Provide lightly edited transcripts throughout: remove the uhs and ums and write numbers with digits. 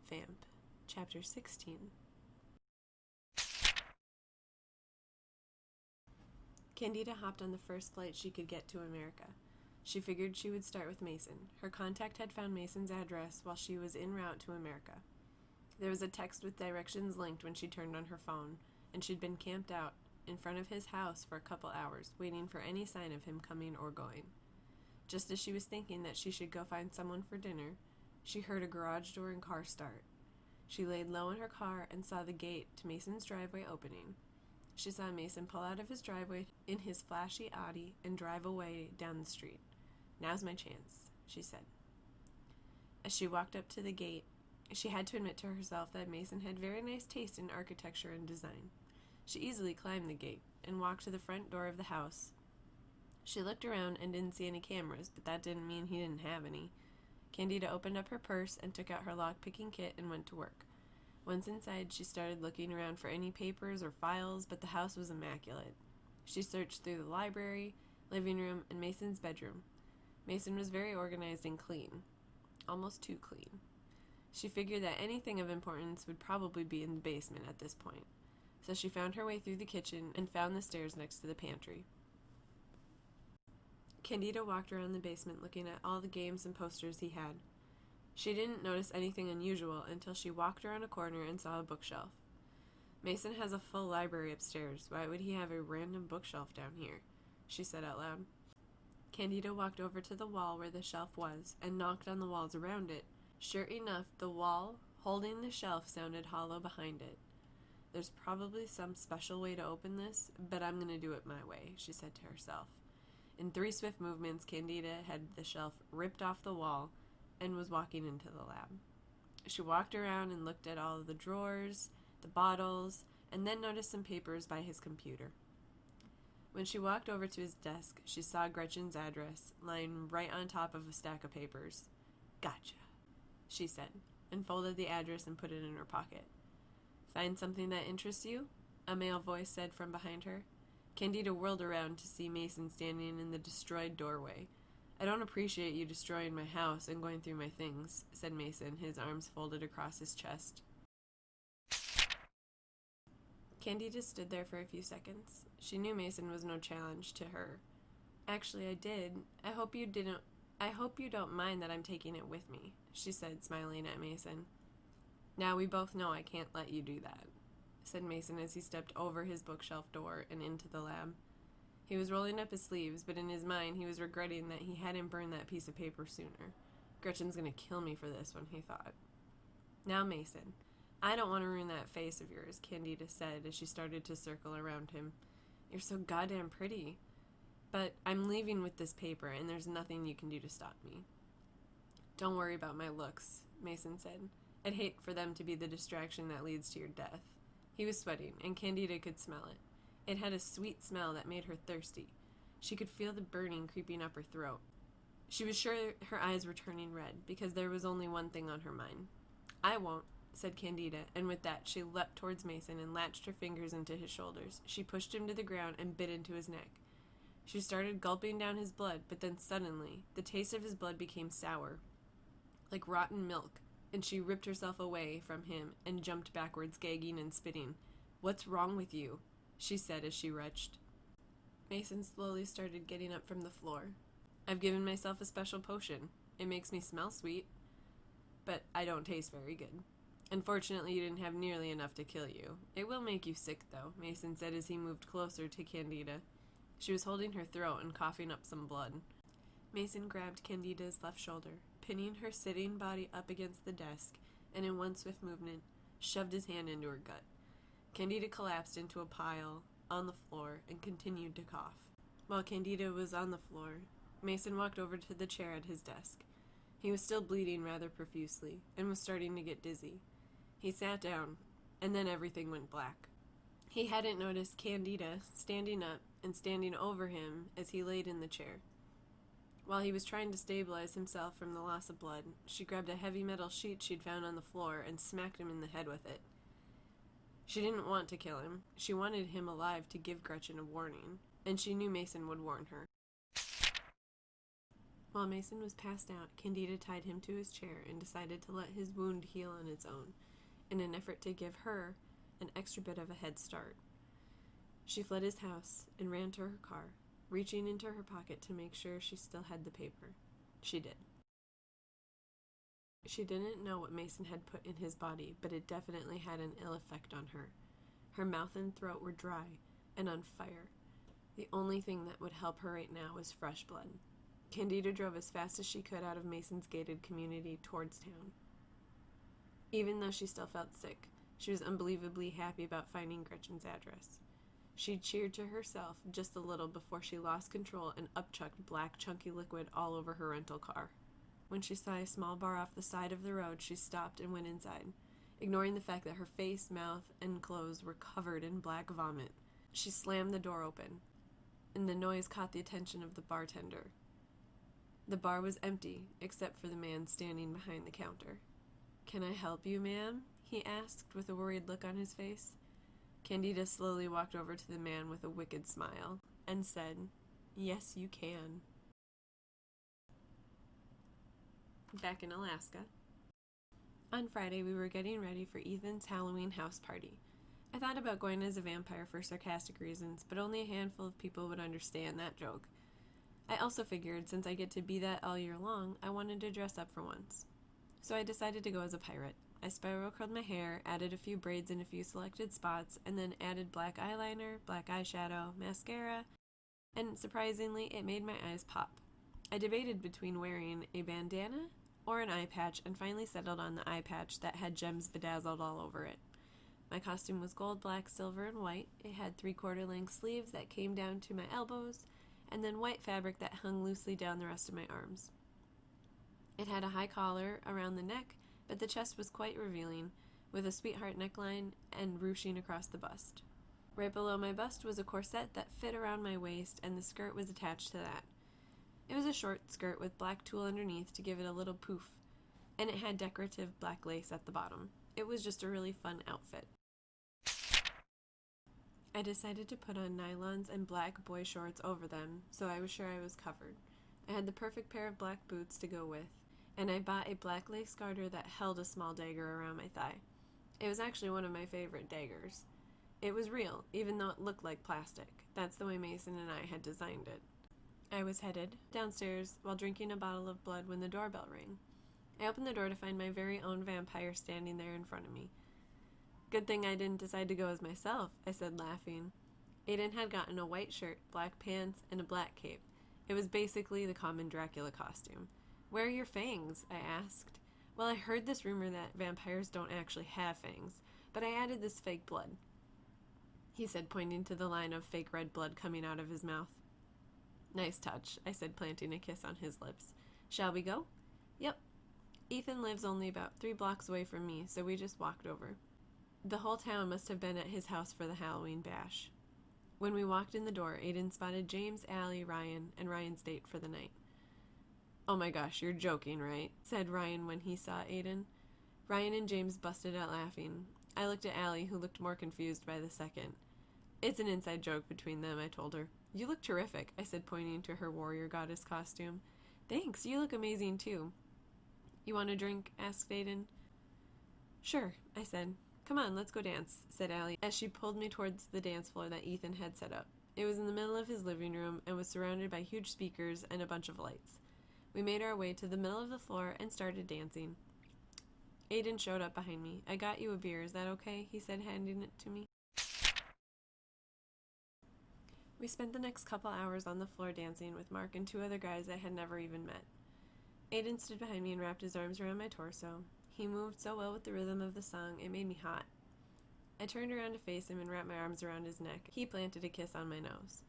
VAMP, Chapter 16. Candida hopped on the first flight she could get to America. She figured she would start with Mason. Her contact had found Mason's address while she was en route to America. There was a text with directions linked when she turned on her phone, and she'd been camped out in front of his house for a couple hours, waiting for any sign of him coming or going. Just as she was thinking that she should go find someone for dinner, she heard a garage door and car start. She laid low in her car and saw the gate to Mason's driveway opening. She saw Mason pull out of his driveway in his flashy Audi and drive away down the street. "Now's my chance," she said. As she walked up to the gate, she had to admit to herself that Mason had very nice taste in architecture and design. She easily climbed the gate and walked to the front door of the house. She looked around and didn't see any cameras, but that didn't mean he didn't have any. Candida opened up her purse and took out her lock-picking kit and went to work. Once inside, she started looking around for any papers or files, but the house was immaculate. She searched through the library, living room, and Mason's bedroom. Mason was very organized and clean. Almost too clean. She figured that anything of importance would probably be in the basement at this point. So she found her way through the kitchen and found the stairs next to the pantry. Candida walked around the basement looking at all the games and posters he had. She didn't notice anything unusual until she walked around a corner and saw a bookshelf. "Mason has a full library upstairs. Why would he have a random bookshelf down here?" she said out loud. Candida walked over to the wall where the shelf was and knocked on the walls around it. Sure enough, the wall holding the shelf sounded hollow behind it. "There's probably some special way to open this, but I'm going to do it my way," she said to herself. In 3 swift movements, Candida had the shelf ripped off the wall and was walking into the lab. She walked around and looked at all of the drawers, the bottles, and then noticed some papers by his computer. When she walked over to his desk, she saw Gretchen's address lying right on top of a stack of papers. "Gotcha," she said, and folded the address and put it in her pocket. "Find something that interests you?" a male voice said from behind her. Candida whirled around to see Mason standing in the destroyed doorway. "I don't appreciate you destroying my house and going through my things," said Mason, his arms folded across his chest. Candida stood there for a few seconds. She knew Mason was no challenge to her. "Actually, I did. I hope you don't mind that I'm taking it with me," she said, smiling at Mason. "Now we both know I can't let you do that," said Mason as he stepped over his bookshelf door and into the lab. He was rolling up his sleeves, but in his mind he was regretting that he hadn't burned that piece of paper sooner. "Gretchen's gonna kill me for this one," he thought. "Now, Mason, I don't want to ruin that face of yours," Candida said as she started to circle around him. "You're so goddamn pretty. But I'm leaving with this paper, and there's nothing you can do to stop me." "Don't worry about my looks," Mason said. "I'd hate for them to be the distraction that leads to your death." He was sweating, and Candida could smell it. It had a sweet smell that made her thirsty. She could feel the burning creeping up her throat. She was sure her eyes were turning red, because there was only one thing on her mind. "I won't," said Candida, and with that she leapt towards Mason and latched her fingers into his shoulders. She pushed him to the ground and bit into his neck. She started gulping down his blood, but then suddenly the taste of his blood became sour, like rotten milk, and she ripped herself away from him and jumped backwards, gagging and spitting. "What's wrong with you?" she said as she retched. Mason slowly started getting up from the floor. "I've given myself a special potion. It makes me smell sweet, but I don't taste very good. Unfortunately, you didn't have nearly enough to kill you. It will make you sick, though," Mason said as he moved closer to Candida. She was holding her throat and coughing up some blood. Mason grabbed Candida's left shoulder, pinning her sitting body up against the desk, and in one swift movement, shoved his hand into her gut. Candida collapsed into a pile on the floor and continued to cough. While Candida was on the floor, Mason walked over to the chair at his desk. He was still bleeding rather profusely and was starting to get dizzy. He sat down, and then everything went black. He hadn't noticed Candida standing up and standing over him as he laid in the chair. While he was trying to stabilize himself from the loss of blood, she grabbed a heavy metal sheet she'd found on the floor and smacked him in the head with it. She didn't want to kill him. She wanted him alive to give Gretchen a warning, and she knew Mason would warn her. While Mason was passed out, Candida tied him to his chair and decided to let his wound heal on its own, in an effort to give her an extra bit of a head start. She fled his house and ran to her car, reaching into her pocket to make sure she still had the paper. She did. She didn't know what Mason had put in his body, but it definitely had an ill effect on her. Her mouth and throat were dry and on fire. The only thing that would help her right now was fresh blood. Candida drove as fast as she could out of Mason's gated community towards town. Even though she still felt sick, she was unbelievably happy about finding Gretchen's address. She cheered to herself just a little before she lost control and upchucked black chunky liquid all over her rental car. When she saw a small bar off the side of the road, she stopped and went inside, ignoring the fact that her face, mouth, and clothes were covered in black vomit. She slammed the door open, and the noise caught the attention of the bartender. The bar was empty, except for the man standing behind the counter. "Can I help you, ma'am?" he asked, with a worried look on his face. Candida slowly walked over to the man with a wicked smile and said, "Yes, you can." Back in Alaska. On Friday, we were getting ready for Ethan's Halloween house party. I thought about going as a vampire for sarcastic reasons, but only a handful of people would understand that joke. I also figured, since I get to be that all year long, I wanted to dress up for once. So I decided to go as a pirate. I spiral curled my hair, added a few braids in a few selected spots, and then added black eyeliner, black eyeshadow, mascara, and surprisingly, it made my eyes pop. I debated between wearing a bandana or an eye patch, and finally settled on the eye patch that had gems bedazzled all over it. My costume was gold, black, silver, and white. It had 3/4 length sleeves that came down to my elbows, and then white fabric that hung loosely down the rest of my arms. It had a high collar around the neck, but the chest was quite revealing, with a sweetheart neckline and ruching across the bust. Right below my bust was a corset that fit around my waist, and the skirt was attached to that. It was a short skirt with black tulle underneath to give it a little poof, and it had decorative black lace at the bottom. It was just a really fun outfit. I decided to put on nylons and black boy shorts over them, so I was sure I was covered. I had the perfect pair of black boots to go with, and I bought a black lace garter that held a small dagger around my thigh. It was actually one of my favorite daggers. It was real, even though it looked like plastic. That's the way Mason and I had designed it. I was headed downstairs while drinking a bottle of blood when the doorbell rang. I opened the door to find my very own vampire standing there in front of me. "Good thing I didn't decide to go as myself," I said, laughing. Aden had gotten a white shirt, black pants, and a black cape. It was basically the common Dracula costume. "Where are your fangs?" I asked. "Well, I heard this rumor that vampires don't actually have fangs, but I added this fake blood," he said, pointing to the line of fake red blood coming out of his mouth. "Nice touch," I said, planting a kiss on his lips. "Shall we go?" "Yep." Ethan lives only about 3 blocks away from me, so we just walked over. The whole town must have been at his house for the Halloween bash. When we walked in the door, Aden spotted James, Allie, Ryan, and Ryan's date for the night. "Oh my gosh, you're joking, right?" said Ryan when he saw Aden. Ryan and James busted out laughing. I looked at Allie, who looked more confused by the second. "It's an inside joke between them," I told her. "You look terrific," I said, pointing to her warrior goddess costume. "Thanks, you look amazing too." "You want a drink?" asked Aden. "Sure," I said. "Come on, let's go dance," said Allie, as she pulled me towards the dance floor that Ethan had set up. It was in the middle of his living room and was surrounded by huge speakers and a bunch of lights. We made our way to the middle of the floor and started dancing. Aden showed up behind me. "I got you a beer, is that okay?" he said, handing it to me. We spent the next couple hours on the floor dancing with Mark and 2 other guys I had never even met. Aden stood behind me and wrapped his arms around my torso. He moved so well with the rhythm of the song, it made me hot. I turned around to face him and wrapped my arms around his neck. He planted a kiss on my nose.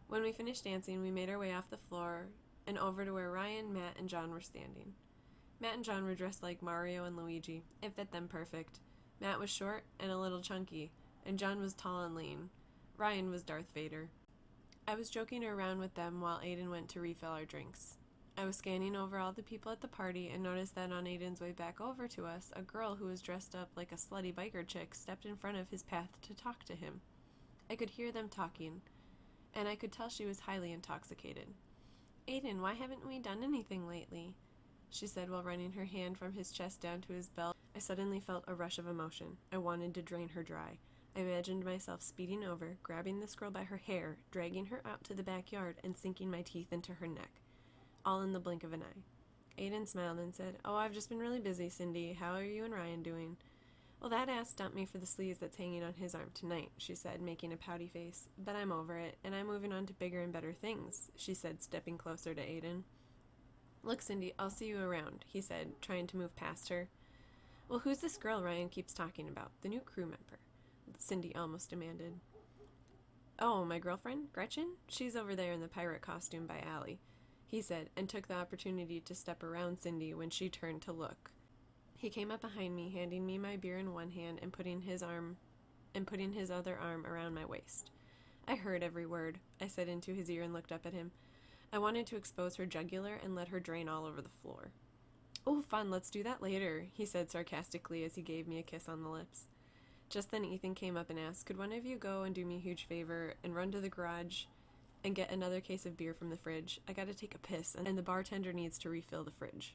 When we finished dancing, we made our way off the floor and over to where Ryan, Matt, and John were standing. Matt and John were dressed like Mario and Luigi. It fit them perfect. Matt was short and a little chunky, and John was tall and lean. Ryan was Darth Vader. I was joking around with them while Aden went to refill our drinks. I was scanning over all the people at the party and noticed that on Aden's way back over to us, a girl who was dressed up like a slutty biker chick stepped in front of his path to talk to him. I could hear them talking, and I could tell she was highly intoxicated. Aden, why haven't we done anything lately? She said while running her hand from his chest down to his belt. I suddenly felt a rush of emotion. I wanted to drain her dry. I imagined myself speeding over, grabbing this girl by her hair, dragging her out to the backyard, and sinking my teeth into her neck. All in the blink of an eye. Aden smiled and said, "Oh, I've just been really busy, Cindy. How are you and Ryan doing?" "Well, that ass dumped me for the sleaze that's hanging on his arm tonight," she said, making a pouty face. "But I'm over it, and I'm moving on to bigger and better things," she said, stepping closer to Aden. "Look, Cindy, I'll see you around," he said, trying to move past her. "Well, who's this girl Ryan keeps talking about, the new crew member?" Cindy almost demanded. "Oh, my girlfriend, Gretchen? She's over there in the pirate costume by Allie," he said, and took the opportunity to step around Cindy when she turned to look. He came up behind me, handing me my beer in one hand and putting his other arm around my waist. "I heard every word," I said into his ear and looked up at him. I wanted to expose her jugular and let her drain all over the floor. "Oh, fun, let's do that later," he said sarcastically as he gave me a kiss on the lips. Just then Ethan came up and asked, "Could one of you go and do me a huge favor and run to the garage and get another case of beer from the fridge? I gotta take a piss, and the bartender needs to refill the fridge."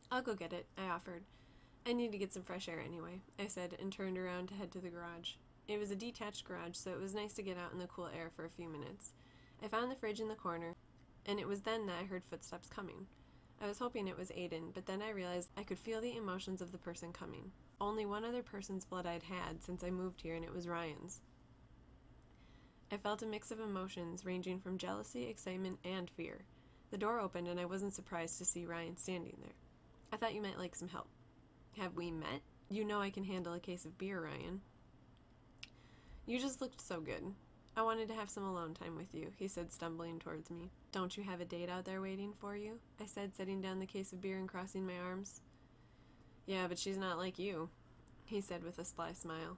"I'll go get it," I offered. "I need to get some fresh air anyway," I said, and turned around to head to the garage. It was a detached garage, so it was nice to get out in the cool air for a few minutes. I found the fridge in the corner, and it was then that I heard footsteps coming. I was hoping it was Aden, but then I realized I could feel the emotions of the person coming. Only one other person's blood I'd had since I moved here, and it was Ryan's. I felt a mix of emotions ranging from jealousy, excitement, and fear. The door opened, and I wasn't surprised to see Ryan standing there. "I thought you might like some help." "Have we met? You know I can handle a case of beer, Ryan." "You just looked so good. I wanted to have some alone time with you," he said, stumbling towards me. "Don't you have a date out there waiting for you?" I said, setting down the case of beer and crossing my arms. "Yeah, but she's not like you," he said with a sly smile.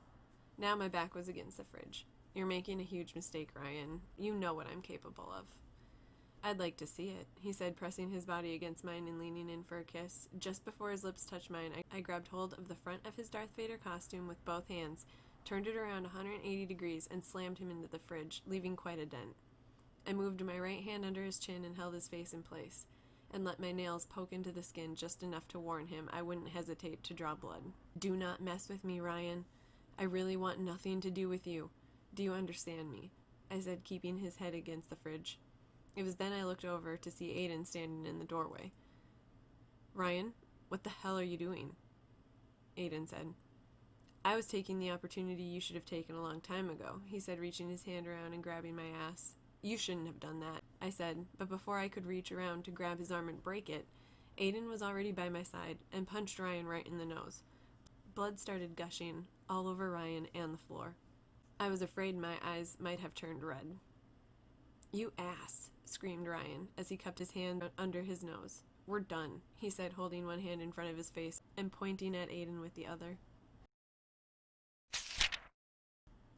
Now my back was against the fridge. "You're making a huge mistake, Ryan. You know what I'm capable of." "I'd like to see it," he said, pressing his body against mine and leaning in for a kiss. Just before his lips touched mine, I grabbed hold of the front of his Darth Vader costume with both hands, turned it around 180 degrees, and slammed him into the fridge, leaving quite a dent. I moved my right hand under his chin and held his face in place, and let my nails poke into the skin just enough to warn him I wouldn't hesitate to draw blood. "Do not mess with me, Ryan. I really want nothing to do with you. Do you understand me?" I said, keeping his head against the fridge. It was then I looked over to see Aden standing in the doorway. "Ryan, what the hell are you doing?" Aden said. "I was taking the opportunity you should have taken a long time ago," he said, reaching his hand around and grabbing my ass. "You shouldn't have done that," I said, but before I could reach around to grab his arm and break it, Aden was already by my side and punched Ryan right in the nose. Blood started gushing all over Ryan and the floor. I was afraid my eyes might have turned red. "You ass," screamed Ryan as he cupped his hand under his nose. "We're done," he said, holding one hand in front of his face and pointing at Aden with the other.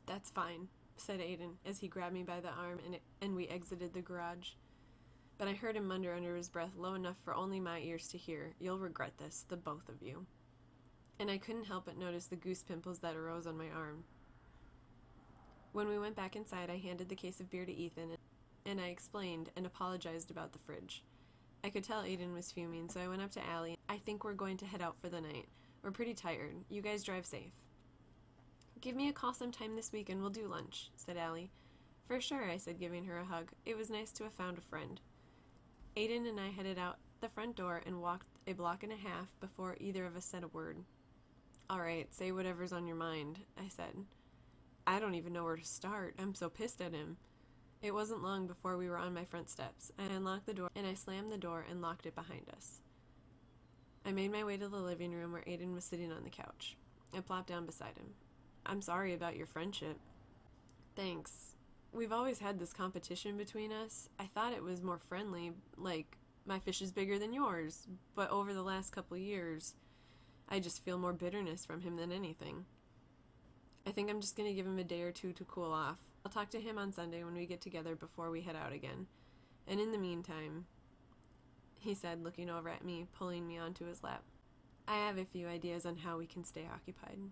"That's fine," said Aden as he grabbed me by the arm and we exited the garage. But I heard him mutter under his breath low enough for only my ears to hear, "You'll regret this, the both of you." And I couldn't help but notice the goose pimples that arose on my arm. When we went back inside, I handed the case of beer to Ethan, and I explained and apologized about the fridge. I could tell Aden was fuming, so I went up to Allie. "I think we're going to head out for the night. We're pretty tired. You guys drive safe." "Give me a call sometime this week and we'll do lunch," said Allie. "For sure," I said, giving her a hug. It was nice to have found a friend. Aden and I headed out the front door and walked a block and a half before either of us said a word. "All right, say whatever's on your mind," I said. "I don't even know where to start. I'm so pissed at him." It wasn't long before we were on my front steps. I unlocked the door, and I slammed the door and locked it behind us. I made my way to the living room where Aden was sitting on the couch. I plopped down beside him. "I'm sorry about your friendship." "Thanks. We've always had this competition between us. I thought it was more friendly, like, my fish is bigger than yours, but over the last couple years, I just feel more bitterness from him than anything. I think I'm just going to give him a day or two to cool off. I'll talk to him on Sunday when we get together before we head out again. And in the meantime," he said, looking over at me, pulling me onto his lap, "I have a few ideas on how we can stay occupied."